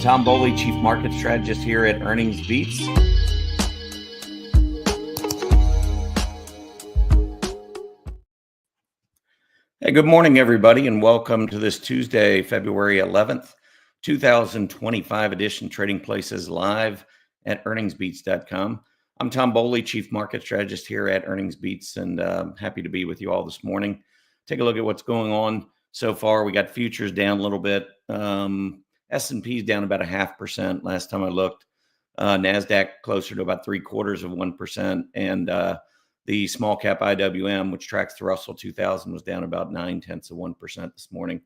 Tom Boley, Chief Market Strategist here at Earnings Beats. Hey, good morning, everybody, and welcome to this Tuesday, February 11th, 2025 edition Trading Places live at earningsbeats.com. I'm Tom Boley, Chief Market Strategist here at Earnings Beats, and happy to be with you all this morning. Take a look at what's going on so far. We got futures down a little bit. S&P is down about 0.5% last time I looked. NASDAQ closer to about 0.75%, and the small cap IWM, which tracks the Russell 2000, was down about 0.9% this morning.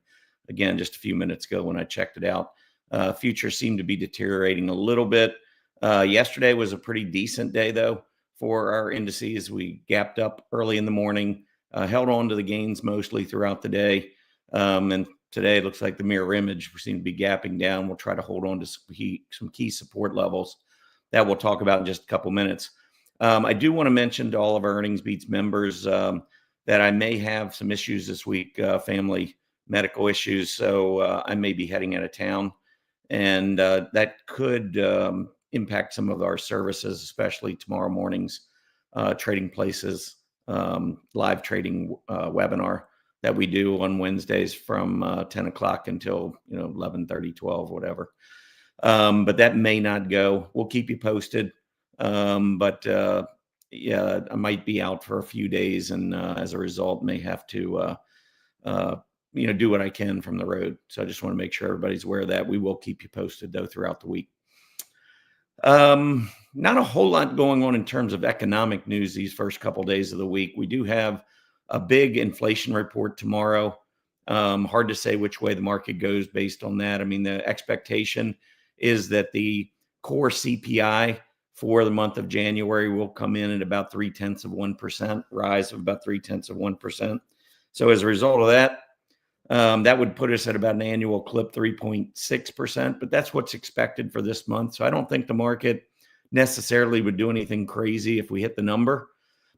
Again, just a few minutes ago when I checked it out. Futures seem to be deteriorating a little bit. Yesterday was a pretty decent day, though, for our indices. We gapped up early in the morning, held on to the gains mostly throughout the day. And today it looks like the mirror image. We seem to be gapping down. We'll try to hold on to some key support levels that we'll talk about in just a couple minutes. I do want to mention to all of our Earnings Beats members that I may have some issues this week, family medical issues. So I may be heading out of town, and that could impact some of our services, especially tomorrow morning's Trading Places live trading webinar that we do on Wednesdays from 10 o'clock until 11:30, 12, whatever. But that may not go. We'll keep you posted. Yeah, I might be out for a few days, and as a result, may have to do what I can from the road. So I just want to make sure everybody's aware of that. We will keep you posted though throughout the week. Not a whole lot going on in terms of economic news these first couple of days of the week. We do have a big inflation report tomorrow. Hard to say which way the market goes based on that. I mean, the expectation is that the core CPI for the month of January will come in at about 0.3%, rise of about 0.3%. So as a result of that, that would put us at about an annual clip 3.6%, but that's what's expected for this month. So I don't think the market necessarily would do anything crazy if we hit the number.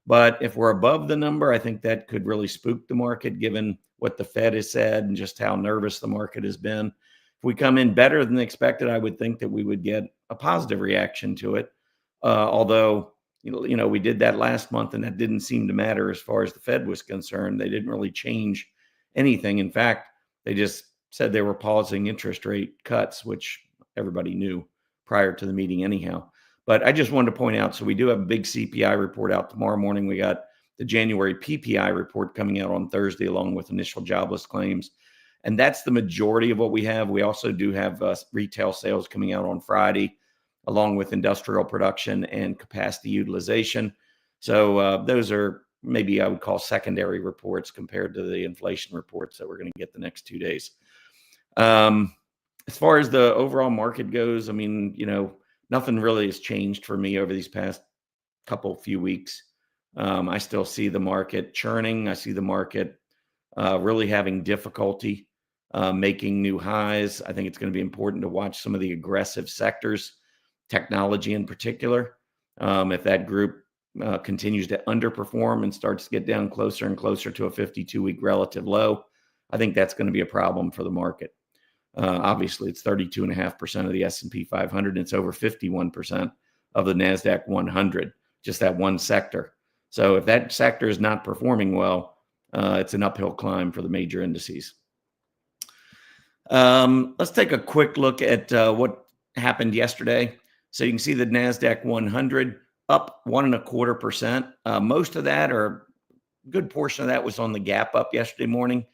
But if we're above the number, I think that could really spook the market, given what the Fed has said and just how nervous the market has been. If we come in better than expected, I would think that we would get a positive reaction to it. Although, we did that last month, and that didn't seem to matter as far as the Fed was concerned. They didn't really change anything. In fact, they just said they were pausing interest rate cuts, which everybody knew prior to the meeting anyhow. But I just wanted to point out, so we do have a big CPI report out tomorrow morning. We got the January PPI report coming out on Thursday, along with initial jobless claims. And that's the majority of what we have. We also do have retail sales coming out on Friday, along with industrial production and capacity utilization. So those are maybe I would call secondary reports compared to the inflation reports that we're going to get the next 2 days. As far as the overall market goes, I mean, nothing really has changed for me over these past few weeks. I still see the market churning. I see the market really having difficulty making new highs. I think it's going to be important to watch some of the aggressive sectors, technology in particular. If that group continues to underperform and starts to get down closer and closer to a 52-week relative low, I think that's going to be a problem for the market. Obviously, it's 32.5% of the S&P 500, and it's over 51% of the NASDAQ 100, just that one sector. So if that sector is not performing well, it's an uphill climb for the major indices. Let's take a quick look at what happened yesterday. So you can see the NASDAQ 100 up 1.25%. Most of that, or a good portion of that, was on the gap up yesterday morning.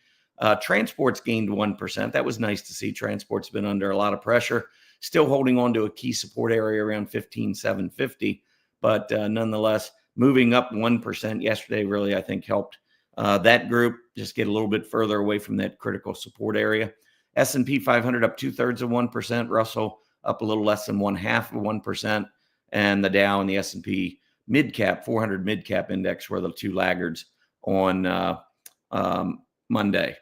Transports gained 1%. That was nice to see. Transport's been under a lot of pressure, still holding on to a key support area around 15,750, but nonetheless, moving up 1% yesterday really, I think, helped that group just get a little bit further away from that critical support area. S&P 500 up 0.2%. Russell up a little less than 0.5%. And the Dow and the S&P mid-cap, 400 mid-cap index were the two laggards on Monday.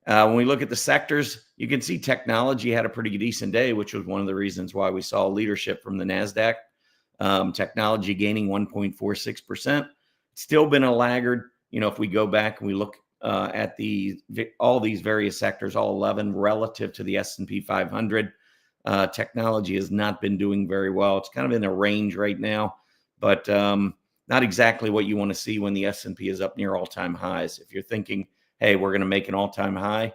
When we look at the sectors, you can see technology had a pretty decent day, which was one of the reasons why we saw leadership from the NASDAQ. Technology gaining 1.46%. Still been a laggard. If we go back and we look at all these various sectors, all 11 relative to the S&P 500, Technology has not been doing very well. It's kind of in a range right now, but not exactly what you want to see when the S&P is up near all-time highs. If you're thinking, hey, we're going to make an all-time high,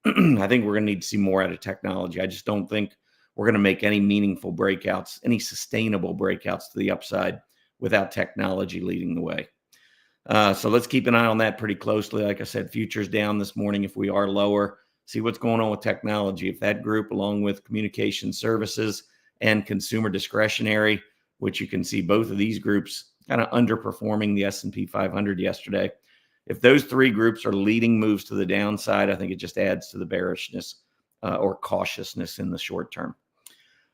I think we're going to need to see more out of technology. I just don't think we're going to make any meaningful breakouts, any sustainable breakouts to the upside without technology leading the way. So let's keep an eye on that pretty closely. Like I said, futures down this morning. If we are lower, see what's going on with technology. If that group, along with communication services and consumer discretionary, which you can see both of these groups kind of underperforming the S&P 500 yesterday. If those three groups are leading moves to the downside, I think it just adds to the bearishness or cautiousness in the short term.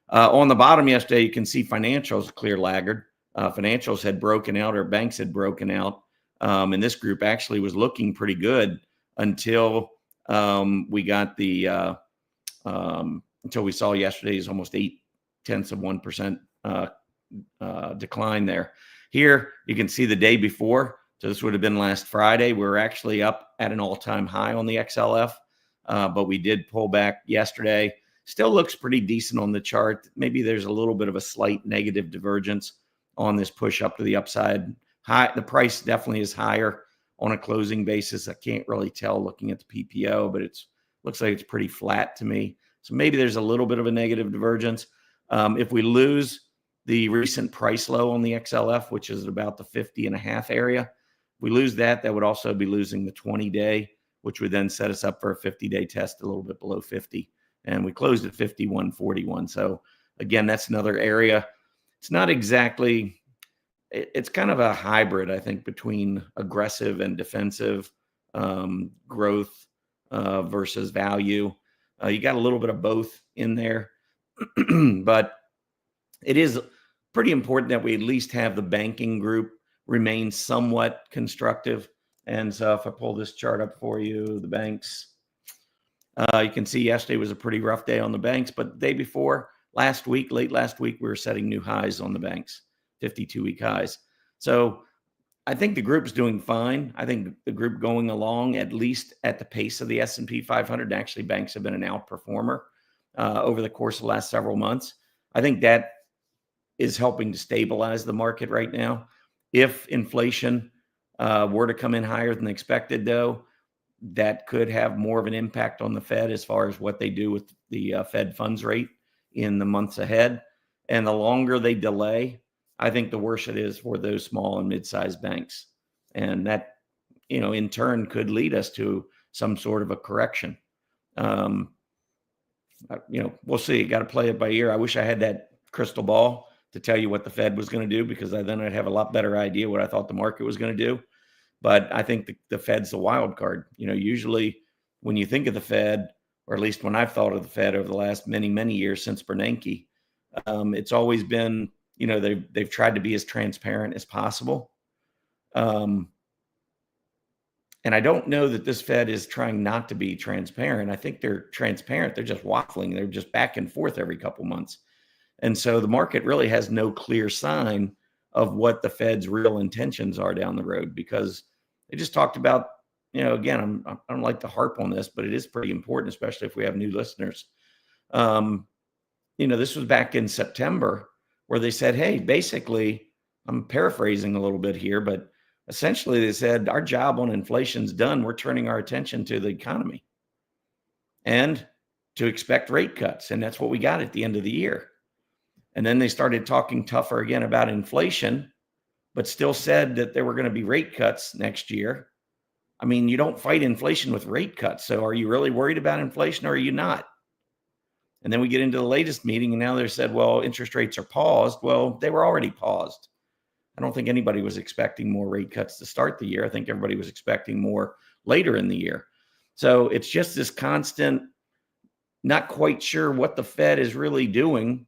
On the bottom yesterday, you can see financials clear laggard. Financials had broken out, or banks had broken out. And this group actually was looking pretty good until we got the until we saw yesterday's almost 0.8% decline there. Here you can see the day before. So this would have been last Friday. We were actually up at an all-time high on the XLF, but we did pull back yesterday. Still looks pretty decent on the chart. Maybe there's a little bit of a slight negative divergence on this push up to the upside. The price definitely is higher on a closing basis. I can't really tell looking at the PPO, but looks like it's pretty flat to me. So maybe there's a little bit of a negative divergence. If we lose the recent price low on the XLF, which is about the 50.5 area, if we lose that, that would also be losing the 20-day, which would then set us up for a 50-day test a little bit below 50. And we closed at 51.41. So again, that's another area. It's not exactly, it's kind of a hybrid, I think, between aggressive and defensive growth versus value. You got a little bit of both in there, but it is pretty important that we at least have the banking group remain somewhat constructive. And so if I pull this chart up for you, the banks, you can see yesterday was a pretty rough day on the banks, but the day before, last week, late last week, we were setting new highs on the banks, 52-week highs. So I think the group's doing fine. I think the group going along, at least at the pace of the S&P 500, actually banks have been an outperformer over the course of the last several months. I think that is helping to stabilize the market right now. If inflation were to come in higher than expected, though, that could have more of an impact on the Fed as far as what they do with the Fed funds rate in the months ahead. And the longer they delay, I think the worse it is for those small and mid-sized banks. And that, in turn could lead us to some sort of a correction. We'll see. Got to play it by ear. I wish I had that crystal ball to tell you what the Fed was going to do, because then I'd have a lot better idea what I thought the market was going to do. But I think the Fed's the wild card. Usually when you think of the Fed, or at least when I've thought of the Fed over the last many, many years since Bernanke, it's always been, they've tried to be as transparent as possible. And I don't know that this Fed is trying not to be transparent. I think they're transparent. They're just waffling. They're just back and forth every couple months. And so the market really has no clear sign of what the Fed's real intentions are down the road, because they just talked about, again, I don't like to harp on this, but it is pretty important, especially if we have new listeners. This was back in September where they said, hey, basically, I'm paraphrasing a little bit here, but essentially they said, our job on inflation's done. We're turning our attention to the economy and to expect rate cuts. And that's what we got at the end of the year. And then they started talking tougher again about inflation, but still said that there were going to be rate cuts next year. I mean, you don't fight inflation with rate cuts. So are you really worried about inflation, or are you not? And then we get into the latest meeting, and now they said, well, interest rates are paused. Well, they were already paused. I don't think anybody was expecting more rate cuts to start the year. I think everybody was expecting more later in the year. So it's just this constant, not quite sure what the Fed is really doing.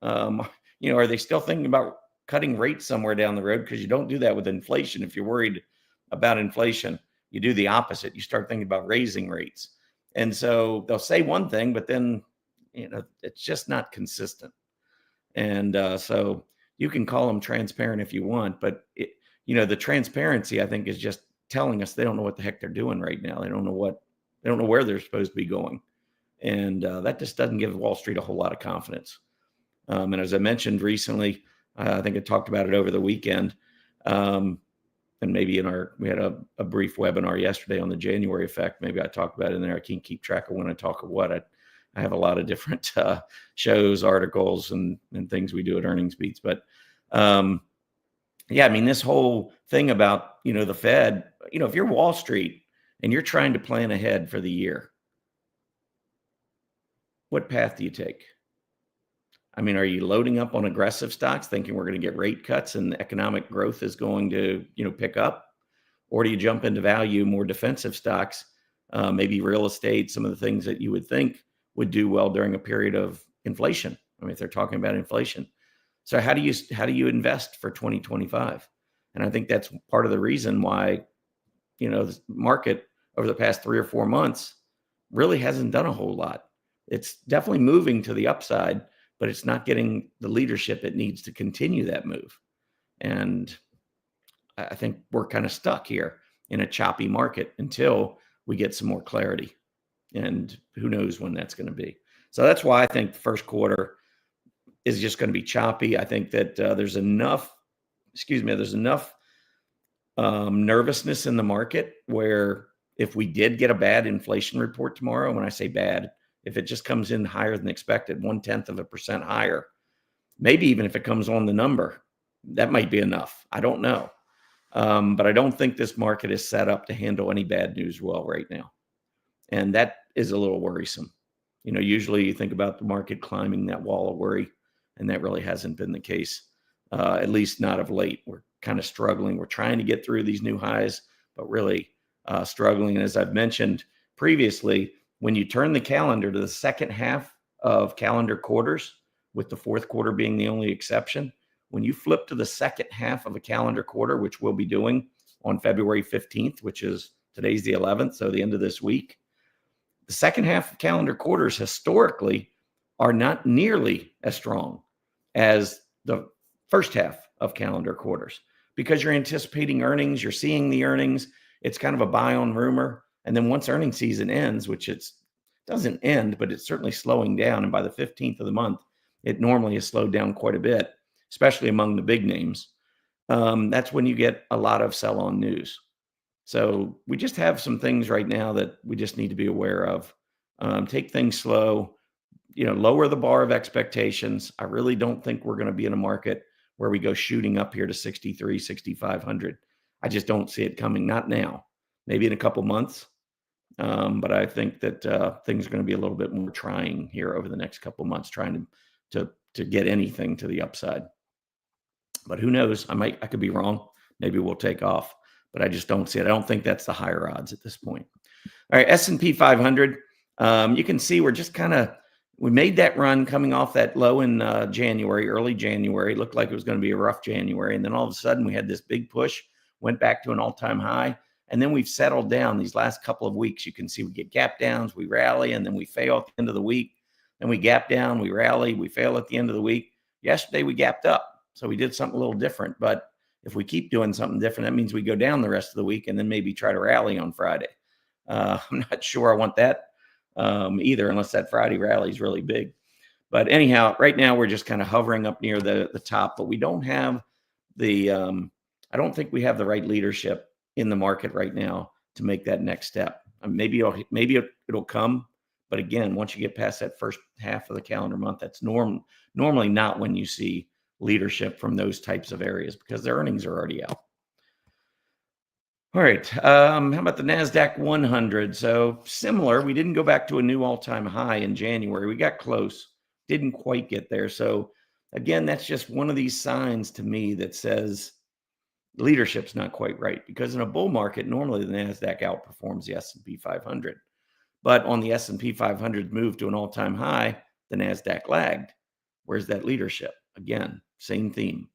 Are they still thinking about cutting rates somewhere down the road? Because you don't do that with inflation. If you're worried about inflation, you do the opposite. You start thinking about raising rates. And so they'll say one thing, but then, it's just not consistent. And so you can call them transparent if you want, but the transparency, I think, is just telling us they don't know what the heck they're doing right now. They don't know where they're supposed to be going. And that just doesn't give Wall Street a whole lot of confidence. And as I mentioned recently, I think I talked about it over the weekend. And maybe we had a brief webinar yesterday on the January effect. Maybe I talked about it in there. I can't keep track of when I talk of what. I have a lot of different shows, articles, and things we do at Earnings Beats. But yeah, I mean, this whole thing about, the Fed, if you're Wall Street and you're trying to plan ahead for the year, what path do you take? I mean, are you loading up on aggressive stocks thinking we're going to get rate cuts and economic growth is going to, pick up? Or do you jump into value, more defensive stocks, maybe real estate, some of the things that you would think would do well during a period of inflation? I mean, if they're talking about inflation. So how do you invest for 2025? And I think that's part of the reason why, the market over the past 3 or 4 months really hasn't done a whole lot. It's definitely moving to the upside, but it's not getting the leadership it needs to continue that move. And I think we're kind of stuck here in a choppy market until we get some more clarity. And who knows when that's going to be. So that's why I think the first quarter is just going to be choppy. I think that there's enough nervousness in the market where if we did get a bad inflation report tomorrow, when I say bad, if it just comes in higher than expected, 0.1% higher, maybe even if it comes on the number, that might be enough. I don't know. But I don't think this market is set up to handle any bad news well right now. And that is a little worrisome. Usually you think about the market climbing that wall of worry, and that really hasn't been the case, at least not of late. We're kind of struggling. We're trying to get through these new highs, but really struggling. And as I've mentioned previously, when you turn the calendar to the second half of calendar quarters, with the fourth quarter being the only exception, when you flip to the second half of a calendar quarter, which we'll be doing on February 15th, which is today's the 11th, so the end of this week, the second half of calendar quarters historically are not nearly as strong as the first half of calendar quarters because you're anticipating earnings, you're seeing the earnings. It's kind of a buy on rumor. And then once earnings season ends, which it doesn't end, but it's certainly slowing down. And by the 15th of the month, it normally has slowed down quite a bit, especially among the big names. That's when you get a lot of sell-on news. So we just have some things right now that we just need to be aware of. Take things slow, lower the bar of expectations. I really don't think we're going to be in a market where we go shooting up here to 63, 6,500. I just don't see it coming. Not now, maybe in a couple months. But I think that things are going to be a little bit more trying here over the next couple months, trying to get anything to the upside. But who knows? I could be wrong. Maybe we'll take off, but I just don't see it. I don't think that's the higher odds at this point. All right, S&P 500. You can see we're just we made that run coming off that low in early January. It looked like it was going to be a rough January. And then all of a sudden we had this big push, went back to an all-time high. And then we've settled down these last couple of weeks. You can see we get gap downs, we rally, and then we fail at the end of the week. Then we gap down, we rally, we fail at the end of the week. Yesterday we gapped up. So we did something a little different. But if we keep doing something different, that means we go down the rest of the week and then maybe try to rally on Friday. I'm not sure I want that either, unless that Friday rally is really big. But anyhow, right now we're just kind of hovering up near the top, but we don't have I don't think we have the right leadership in the market right now to make that next step. Maybe it'll come, but again, once you get past that first half of the calendar month, that's normally not when you see leadership from those types of areas because their earnings are already out. All right. How about the NASDAQ 100? So similar, we didn't go back to a new all-time high in January. We got close, didn't quite get there. So again, that's just one of these signs to me that says leadership's not quite right, because in a bull market, normally the NASDAQ outperforms the S&P 500. But on the S&P 500 move to an all-time high, the NASDAQ lagged. Where's that leadership? Again, same theme.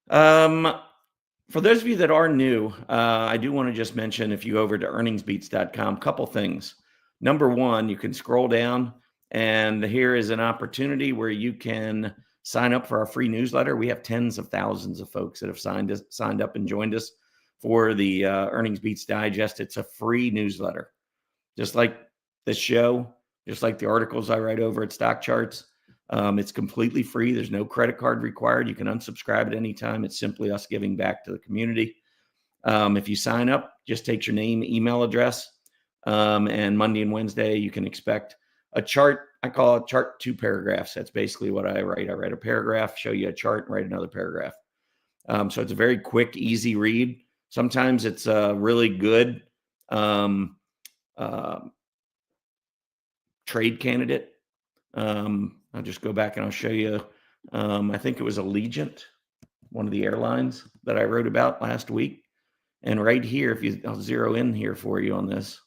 For those of you that are new, I do want to just mention, if you go over to earningsbeats.com, couple things. Number one, you can scroll down, and here is an opportunity where you can sign up for our free newsletter. We have tens of thousands of folks that have signed up and joined us for the Earnings Beats Digest. It's a free newsletter, just like this show, just like the articles I write over at Stock Charts. It's completely free. There's no credit card required. You can unsubscribe at any time. It's simply us giving back to the community. If you sign up, just takes your name, email address, and Monday and Wednesday you can expect a chart. I call it chart 2 paragraphs. That's basically what I write. I write a paragraph, show you a chart, and write another paragraph. So it's a very quick, easy read. Sometimes it's a really good trade candidate. I'll just go back and I'll show you. I think it was Allegiant, one of the airlines that I wrote about last week. And right here, I'll zero in here for you on this.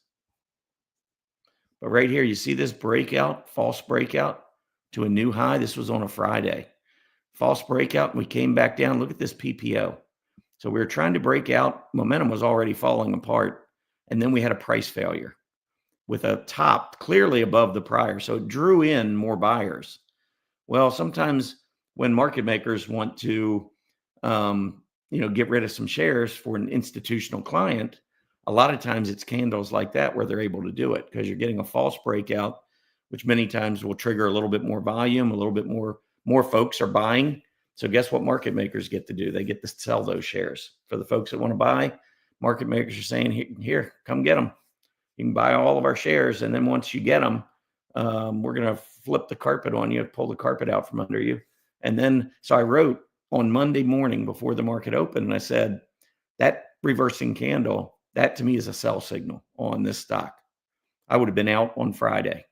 But right here, you see this breakout, false breakout to a new high. This was on a Friday. False breakout, and we came back down. Look at this PPO. So we were trying to break out. Momentum was already falling apart. And then we had a price failure with a top clearly above the prior. So it drew in more buyers. Well, sometimes when market makers want to, get rid of some shares for an institutional client, a lot of times it's candles like that where they're able to do it because you're getting a false breakout, which many times will trigger a little bit more volume, a little bit more folks are buying. So guess what market makers get to do? They get to sell those shares. For the folks that want to buy, market makers are saying, here, come get them. You can buy all of our shares. And then once you get them, we're going to flip the carpet on you, pull the carpet out from under you. And then, so I wrote on Monday morning before the market opened, and I said, that reversing candle, that to me is a sell signal on this stock. I would have been out on Friday.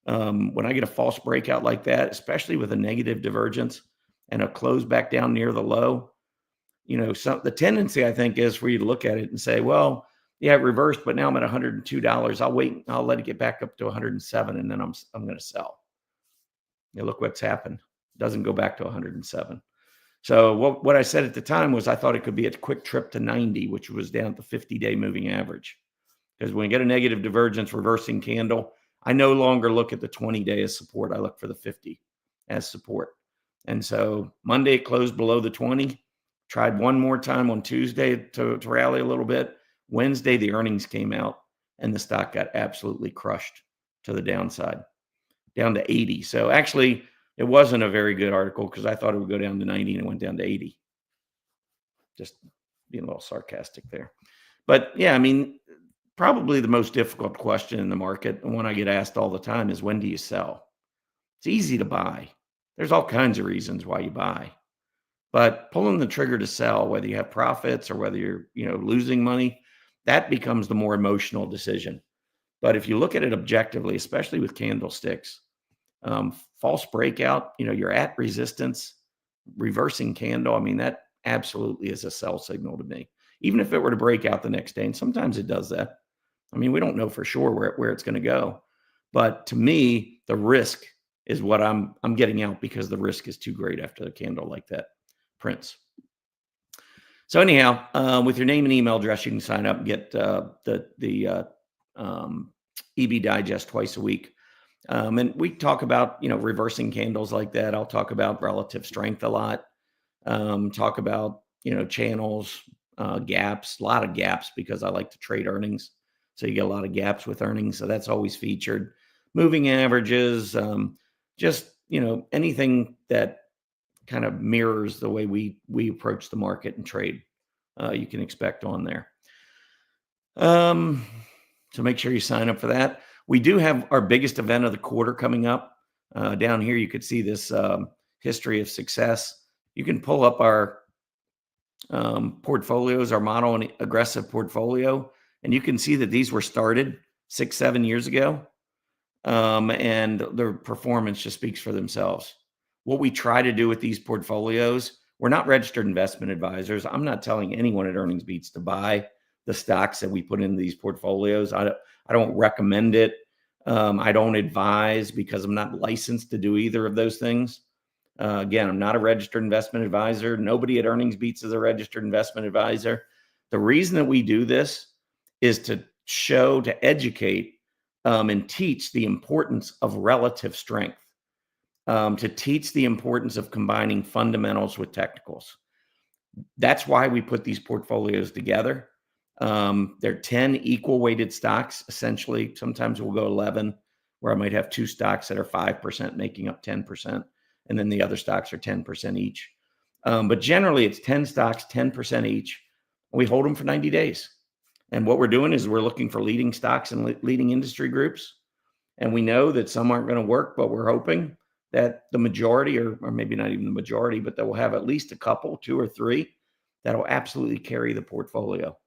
When I get a false breakout like that, especially with a negative divergence and a close back down near the low, the tendency I think is for you to look at it and say, well, yeah, it reversed, but now I'm at $102. I'll wait. I'll let it get back up to 107, and then I'm going to sell. Look what's happened. It doesn't go back to 107. So what I said at the time was I thought it could be a quick trip to 90, which was down to 50-day moving average. Because when you get a negative divergence reversing candle, I no longer look at the 20-day as support. I look for the 50 as support. And so Monday it closed below the 20. Tried one more time on Tuesday to rally a little bit. Wednesday, the earnings came out and the stock got absolutely crushed to the downside, down to 80. So actually, it wasn't a very good article because I thought it would go down to 90 and it went down to 80. Just being a little sarcastic there. But yeah, I mean, probably the most difficult question in the market, and one I get asked all the time, is when do you sell? It's easy to buy. There's all kinds of reasons why you buy. But pulling the trigger to sell, whether you have profits or whether you're losing money, that becomes the more emotional decision. But if you look at it objectively, especially with candlesticks, false breakout, you're at resistance, reversing candle. I mean, that absolutely is a sell signal to me, even if it were to break out the next day. And sometimes it does that. I mean, we don't know for sure where it's going to go. But to me, the risk is what I'm getting out because the risk is too great after a candle like that prints. So anyhow, with your name and email address, you can sign up and get the EB Digest twice a week. And we talk about, reversing candles like that. I'll talk about relative strength a lot. Talk about, channels, gaps, a lot of gaps because I like to trade earnings. So you get a lot of gaps with earnings. So that's always featured. Moving averages, just, anything that kind of mirrors the way we approach the market and trade, you can expect on there. So make sure you sign up for that. We do have our biggest event of the quarter coming up. Down here, you could see this history of success. You can pull up our portfolios, our model and aggressive portfolio, and you can see that these were started 6-7 years ago. And their performance just speaks for themselves. What we try to do with these portfolios, we're not registered investment advisors. I'm not telling anyone at Earnings Beats to buy the stocks that we put into these portfolios. I don't recommend it. I don't advise because I'm not licensed to do either of those things. Again, I'm not a registered investment advisor. Nobody at Earnings Beats is a registered investment advisor. The reason that we do this is to show, to educate, and teach the importance of relative strength, to teach the importance of combining fundamentals with technicals. That's why we put these portfolios together. They're 10 equal weighted stocks, essentially. Sometimes we'll go 11, where I might have two stocks that are 5% making up 10%, and then the other stocks are 10% each. But generally, it's 10 stocks, 10% each. We hold them for 90 days. And what we're doing is we're looking for leading stocks and leading industry groups. And we know that some aren't going to work, but we're hoping that the majority, or maybe not even the majority, but that we'll have at least a couple, two or three, that'll absolutely carry the portfolio.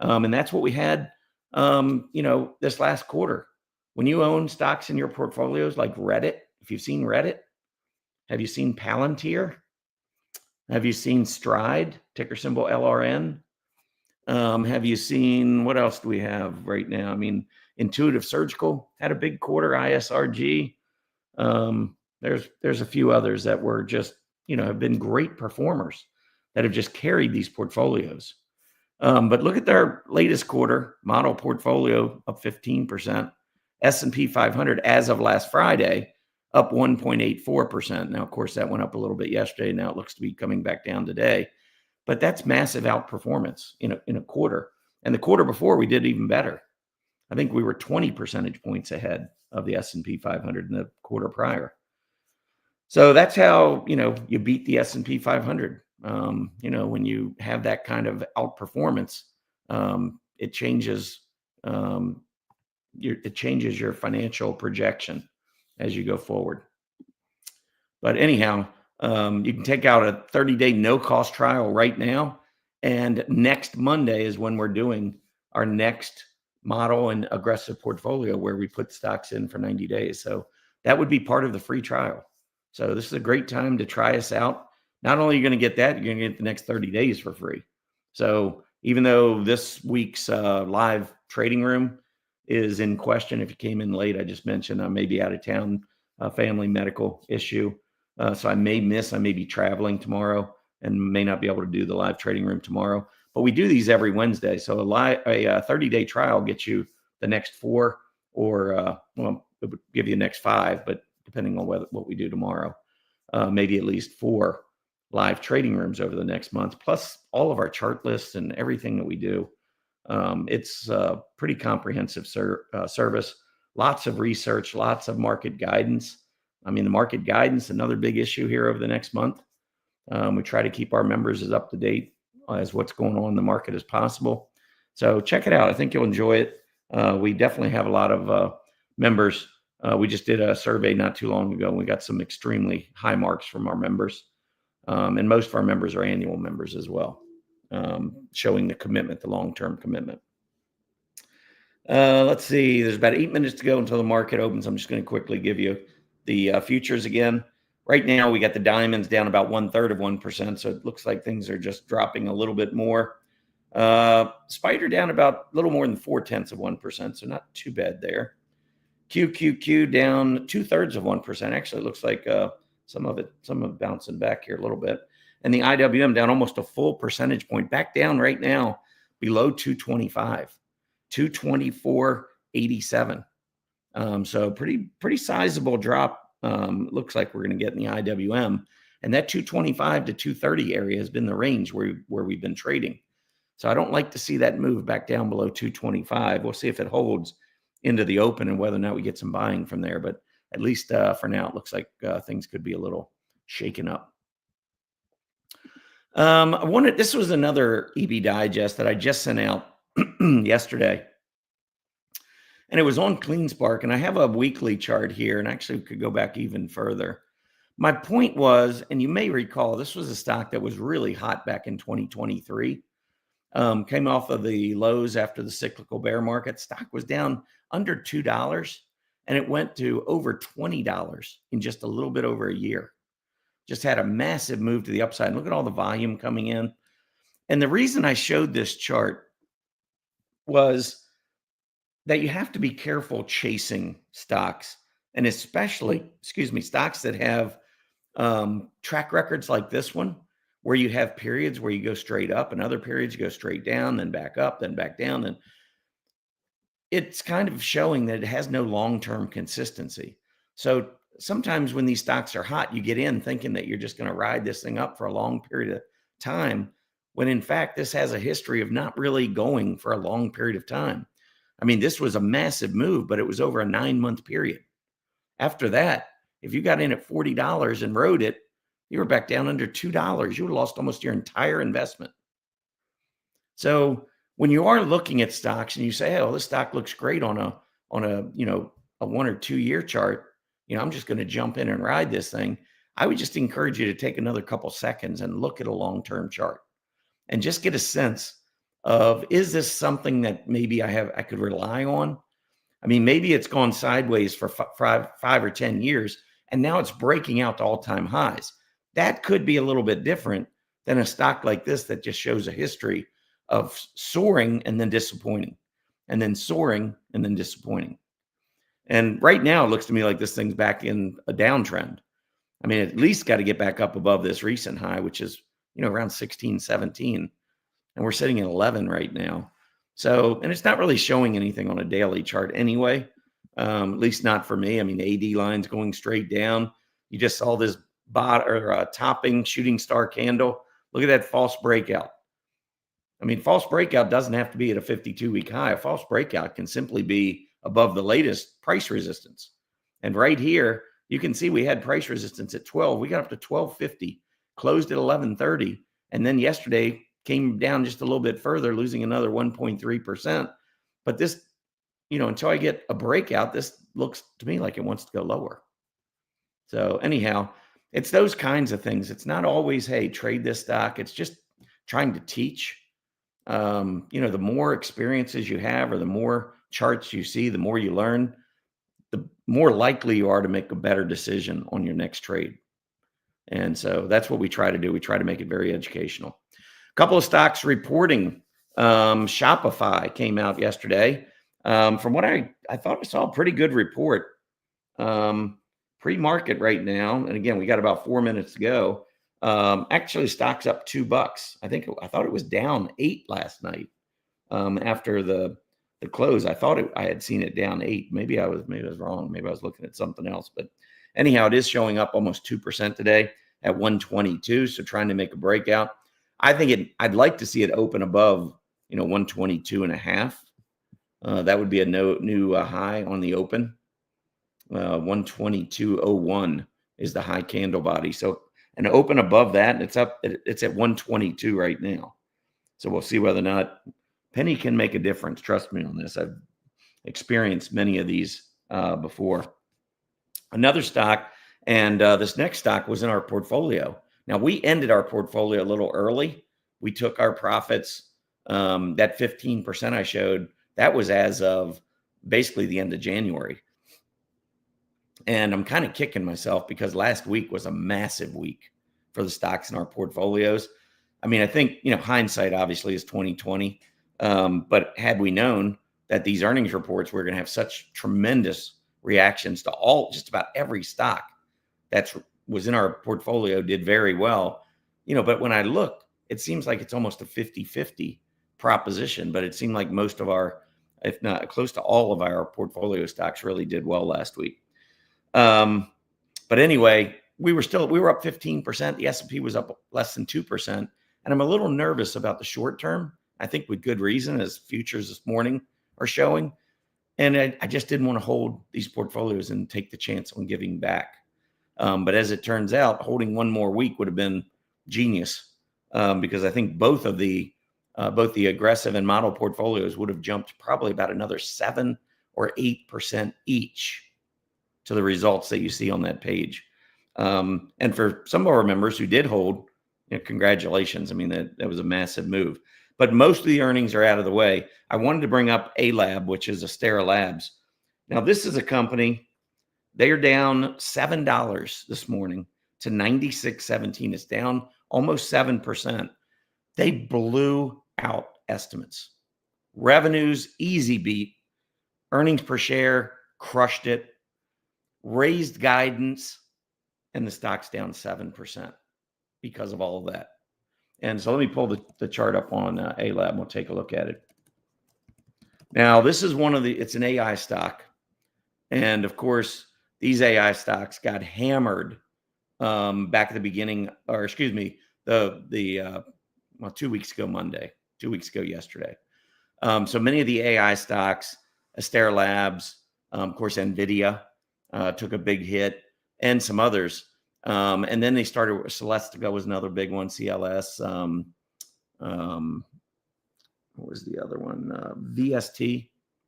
And that's what we had, this last quarter. When you own stocks in your portfolios like Reddit, if you've seen Reddit, have you seen Palantir? Have you seen Stride, ticker symbol LRN? Have you seen, what else do we have right now? I mean, Intuitive Surgical had a big quarter, ISRG. There's a few others that were just, have been great performers that have just carried these portfolios. But look at their latest quarter, model portfolio up 15%. S&P 500 as of last Friday up 1.84%. Now, of course, that went up a little bit yesterday. Now it looks to be coming back down today. But that's massive outperformance in a quarter. And the quarter before, we did even better. I think we were 20 percentage points ahead of the S&P 500 in the quarter prior. So that's how, you beat the S&P 500. When you have that kind of outperformance, it changes your financial projection as you go forward. But anyhow, you can take out a 30-day no-cost trial right now. And next Monday is when we're doing our next model and aggressive portfolio where we put stocks in for 90 days. So that would be part of the free trial. So this is a great time to try us out. Not only are you going to get that, you're going to get the next 30 days for free. So even though this week's live trading room is in question, if you came in late, I just mentioned I may be out of town, family medical issue. So I may be traveling tomorrow and may not be able to do the live trading room tomorrow. But we do these every Wednesday. So a 30-day trial gets you the next 4, or it would give you the next 5, but depending on what we do tomorrow, maybe at least 4 live trading rooms over the next month, plus all of our chart lists and everything that we do. It's a pretty comprehensive service, lots of research, lots of market guidance. I mean, the market guidance, another big issue here over the next month. We try to keep our members as up to date as what's going on in the market as possible. So check it out. I think you'll enjoy it. We definitely have a lot of members. We just did a survey not too long ago, and we got some extremely high marks from our members. And most of our members are annual members as well, showing the commitment, the long-term commitment. Let's see. There's about 8 minutes to go until the market opens. I'm just going to quickly give you the futures again. Right now, we got the diamonds down about 1/3 of 1%, so it looks like things are just dropping a little bit more. Spider down about a little more than 0.4 of 1%, so not too bad there. QQQ down 2/3 of 1%. Actually, it looks like some of it bouncing back here a little bit. And the IWM down almost a full percentage point, back down right now below 225, 224.87. So pretty sizable drop. Looks like we're going to get in the IWM, and that 225 to 230 area has been the range where we've been trading. So I don't like to see that move back down below 225. We'll see if it holds into the open and whether or not we get some buying from there. But at least for now, it looks like things could be a little shaken up. This was another EB digest that I just sent out yesterday. And it was on CleanSpark, and I have a weekly chart here, and actually could go back even further. My point was, and you may recall, this was a stock that was really hot back in 2023. Came off of the lows after the cyclical bear market. Stock was down under $2, and it went to over $20 in just a little bit over a year. Just had a massive move to the upside. Look at all the volume coming in. And the reason I showed this chart was that you have to be careful chasing stocks, and especially, stocks that have track records like this one, where you have periods where you go straight up and other periods you go straight down, then back up, then back down. And it's kind of showing that it has no long-term consistency. So sometimes when these stocks are hot, you get in thinking that you're just going to ride this thing up for a long period of time. when in fact, this has a history of not really going for a long period of time. I mean, this was a massive move, but it was over a 9-month period. After that, if you got in at $40 and rode it, you were back down under $2. You would have lost almost your entire investment. So when you are looking at stocks and you say, "Oh, this stock looks great on a a 1 or 2 year chart, I'm just going to jump in and ride this thing." I would just encourage you to take another couple seconds and look at a long-term chart and just get a sense of, is this something that maybe I could rely on? I mean, maybe it's gone sideways for 5 or 10 years, and now it's breaking out to all-time highs. That could be a little bit different than a stock like this that just shows a history of soaring and then disappointing, and then soaring and then disappointing. And right now, it looks to me like this thing's back in a downtrend. I mean, at least got to get back up above this recent high, which is, around 16, 17. And we're sitting at 11 right now. So, and it's not really showing anything on a daily chart anyway, at least not for me. I mean, the AD line's going straight down. You just saw this topping shooting star candle. Look at that false breakout. I mean, false breakout doesn't have to be at a 52-week high. A false breakout can simply be above the latest price resistance. And right here, you can see we had price resistance at 12. We got up to 1250, closed at 1130. And then yesterday came down just a little bit further, losing another 1.3%. But this, until I get a breakout, this looks to me like it wants to go lower. So anyhow, it's those kinds of things. It's not always, hey, trade this stock. It's just trying to teach. The more experiences you have or the more charts you see, the more you learn, the more likely you are to make a better decision on your next trade. And so that's what we try to do. We try to make it very educational. A couple of stocks reporting. Shopify came out yesterday. From what I thought I saw a pretty good report. Pre-market right now. And again, we got about 4 minutes to go. Actually, stock's up $2. I thought it was down 8 last night. After the close, I thought I had seen it down 8. Maybe I was wrong. Maybe I was looking at something else. But anyhow, it is showing up almost 2% today at 122. So trying to make a breakout. I'd like to see it open above 122.5. That would be a new high on the open. 122.01 is the high candle body. So an open above that, and it's at 122 right now. So we'll see whether or not penny can make a difference. Trust me on this. I've experienced many of these before. Another stock, and this next stock was in our portfolio. Now, we ended our portfolio a little early. We took our profits. That 15% I showed, that was as of basically the end of January. And I'm kind of kicking myself because last week was a massive week for the stocks in our portfolios. I mean, I think, hindsight obviously is 2020. But had we known that these earnings reports were going to have such tremendous reactions to just about every stock that was in our portfolio did very well, but when I look, it seems like it's almost a 50-50 proposition, but it seemed like most of our, if not close to all of our portfolio stocks really did well last week. But anyway, we were up 15%. The S&P was up less than 2%. And I'm a little nervous about the short term. I think with good reason, as futures this morning are showing. And I just didn't want to hold these portfolios and take the chance on giving back. But as it turns out, holding one more week would have been genius, because I think both the aggressive and model portfolios would have jumped probably about another 7 or 8% each to the results that you see on that page. And for some of our members who did hold, congratulations. I mean, that was a massive move. But most of the earnings are out of the way. I wanted to bring up A-Lab, which is Astera Labs. Now, this is a company. They are down $7 this morning to 96.17. It's down almost 7%. They blew out estimates. Revenues, easy beat. Earnings per share, crushed it. Raised guidance, and the stock's down 7% because of all of that. And so let me pull the chart up on A-Lab, and we'll take a look at it. Now, this is it's an AI stock. And of course, these AI stocks got hammered back at the beginning, or excuse me, when 2 weeks ago Monday, 2 weeks ago yesterday. So many of the AI stocks, Astera Labs, of course, NVIDIA took a big hit, and some others. And then they started, Celestica was another big one, CLS. What was the other one?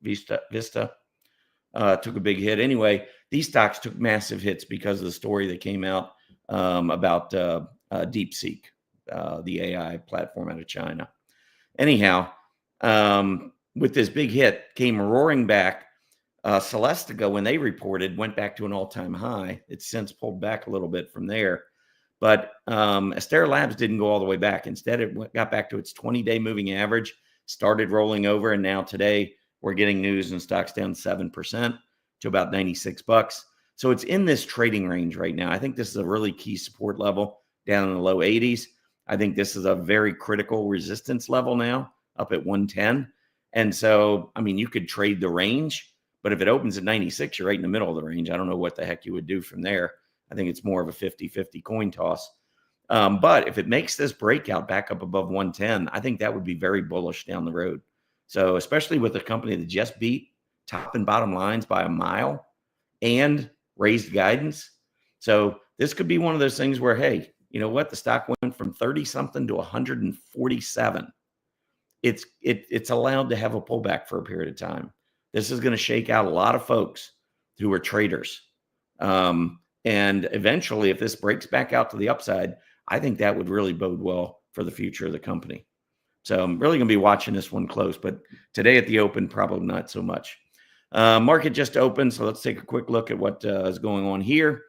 Vista took a big hit. Anyway, these stocks took massive hits because of the story that came out about DeepSeek, the AI platform out of China. Anyhow, with this big hit, came roaring back. Celestica, when they reported, went back to an all-time high. It's since pulled back a little bit from there. But Astera Labs didn't go all the way back. Instead, it got back to its 20-day moving average, started rolling over, and now today we're getting news and stocks down 7% to about 96 bucks. So it's in this trading range right now. I think this is a really key support level down in the low 80s. I think this is a very critical resistance level now, up at 110. And so, I mean, you could trade the range, but if it opens at 96, you're right in the middle of the range. I don't know what the heck you would do from there. I think it's more of a 50-50 coin toss. But if it makes this breakout back up above 110, I think that would be very bullish down the road. So especially with a company that just beat top and bottom lines by a mile and raised guidance. So this could be one of those things where, hey, you know what? The stock went from 30 something to 147. It's allowed to have a pullback for a period of time. This is going to shake out a lot of folks who are traders. And eventually, if this breaks back out to the upside, I think that would really bode well for the future of the company. So I'm really going to be watching this one close, but today at the open, probably not so much. Market just opened, so let's take a quick look at what is going on here.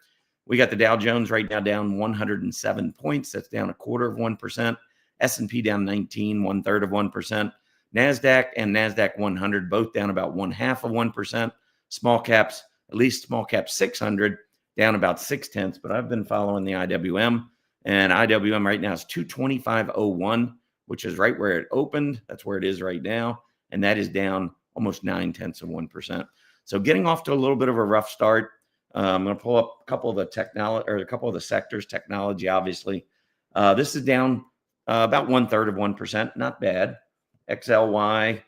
We got the Dow Jones right now down 107 points. That's down 1/4%. S&P down 19, 1/3 of 1%. NASDAQ and NASDAQ 100 both down about 1/2 of 1%. Small caps, at least small cap 600, down about 0.6, but I've been following the IWM, and IWM right now is 225.01, which is right where it opened. That's where it is right now, and that is down almost 0.9 of 1%. So getting off to a little bit of a rough start. I'm going to pull up a couple of the technology, or a couple of the sectors. Technology, obviously, this is down about 1/3 of 1%. Not bad. XLY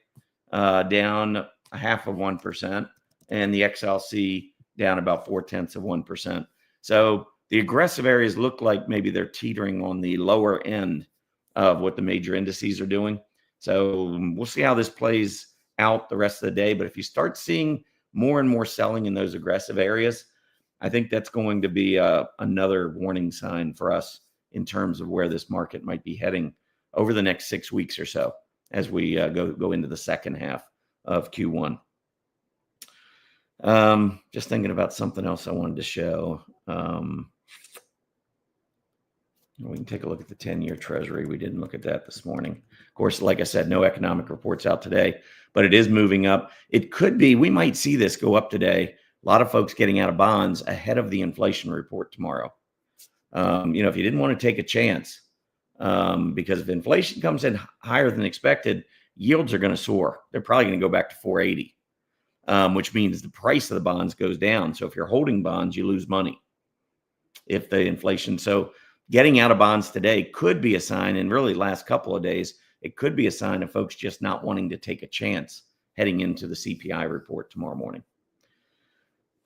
down 0.5 of 1%, and the XLC down about 0.4 of 1%. So the aggressive areas look like maybe they're teetering on the lower end of what the major indices are doing. So we'll see how this plays out the rest of the day. But if you start seeing more and more selling in those aggressive areas, I think that's going to be another warning sign for us in terms of where this market might be heading over the next 6 weeks or so as we go into the second half of Q1. Just thinking about something else I wanted to show. We can take a look at the 10-year Treasury. We didn't look at that this morning. Of course, like I said, no economic reports out today, but it is moving up. It could be, we might see this go up today. A lot of folks getting out of bonds ahead of the inflation report tomorrow. If you didn't want to take a chance, because if inflation comes in higher than expected, yields are going to soar. They're probably going to go back to 480, which means the price of the bonds goes down. So if you're holding bonds, you lose money if the inflation. So getting out of bonds today could be a sign, and really last couple of days, it could be a sign of folks just not wanting to take a chance heading into the CPI report tomorrow morning.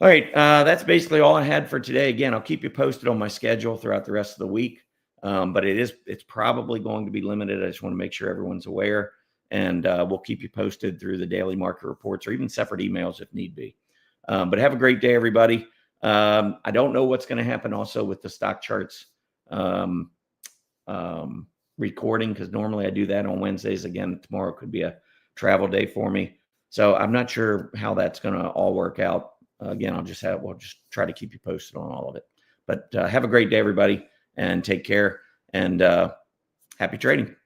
All right, that's basically all I had for today. Again, I'll keep you posted on my schedule throughout the rest of the week, but it's probably going to be limited. I just want to make sure everyone's aware, and we'll keep you posted through the daily market reports or even separate emails if need be. But have a great day, everybody. I don't know what's going to happen also with the stock charts recording, because normally I do that on Wednesdays. Again, tomorrow could be a travel day for me, so I'm not sure how that's going to all work out. Again, we'll just try to keep you posted on all of it. But have a great day, everybody, and take care, and happy trading.